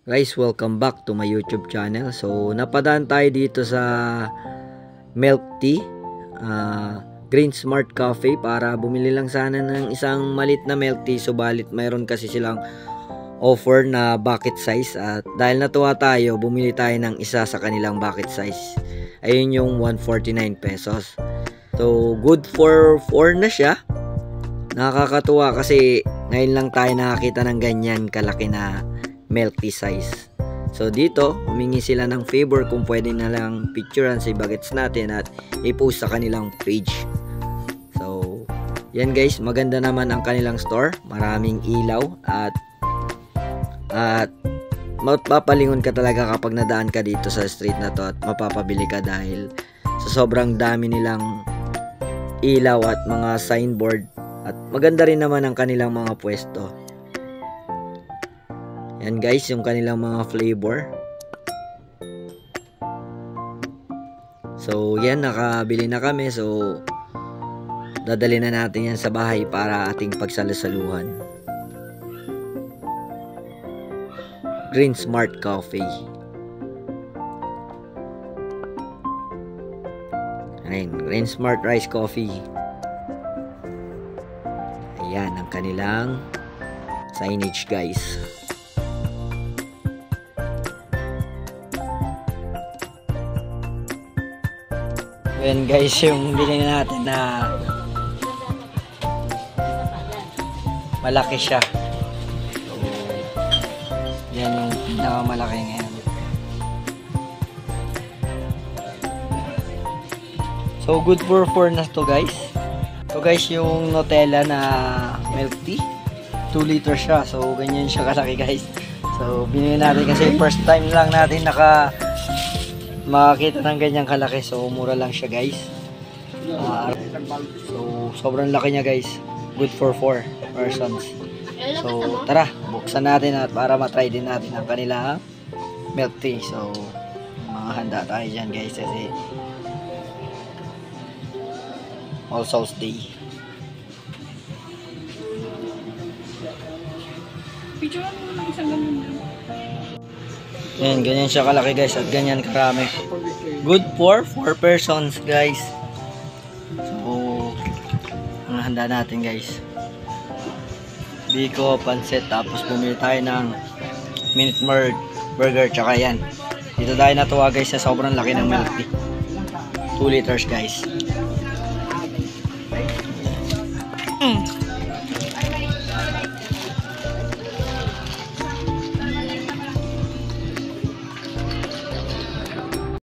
Guys, welcome back to my YouTube channel. So, napadaan tayo dito sa milk tea, Green Smart Coffee para bumili lang sana ng isang malit na milk tea. Subalit mayroon kasi silang offer na bucket size at dahil natuwa tayo, bumili tayo ng isa sa kanilang bucket size. Ayun yung 149 pesos. So, good for 4 na siya. Nakakatuwa kasi ngayon lang tayo nakakita ng ganyan kalaki na milk tea size. So dito, humingi sila ng favor kung pwede na lang picturean sa buckets natin at i-post sa kanilang page. So, yan guys, maganda naman ang kanilang store. Maraming ilaw at mapapalingon ka talaga kapag nadaan ka dito sa street na to at mapapabili ka dahil sa sobrang dami nilang ilaw at mga signboard at maganda rin naman ang kanilang mga pwesto. Yan guys, yung kanilang mga flavor. So yan, nakabili na kami. So dadali na natin yan sa bahay para ating pagsalusaluhan. Green Smart Coffee. Ayan, Green Smart Rice Coffee. Ayan ang kanilang signage guys. Ayan guys, yung bilhin natin na malaki siya. So, yan yung pinakamalaki ngayon. So, good for 4 na to guys. So guys, yung Nutella na milk tea, 2 liters siya. So, ganyan siya kalaki guys. So, binili natin kasi first time lang natin makakita ng ganyang kalaki. So mura lang siya guys. So sobrang laki niya guys. Good for 4 persons. So tara, buksan natin at para matry din natin ang kanilang milk tea. So mga handa tayo dyan guys kasi All Souls Day. Picture mo lang isang ganun lang. Yan, ganyan siya kalaki guys at ganyan karami. Good for 4 persons guys. So, ang handa natin guys. Biko, pancit, tapos bumili tayo ng minute burger, tsaka yan. Dito tayo natuwa guys sa sobrang laki ng milk tea. 2 liters guys.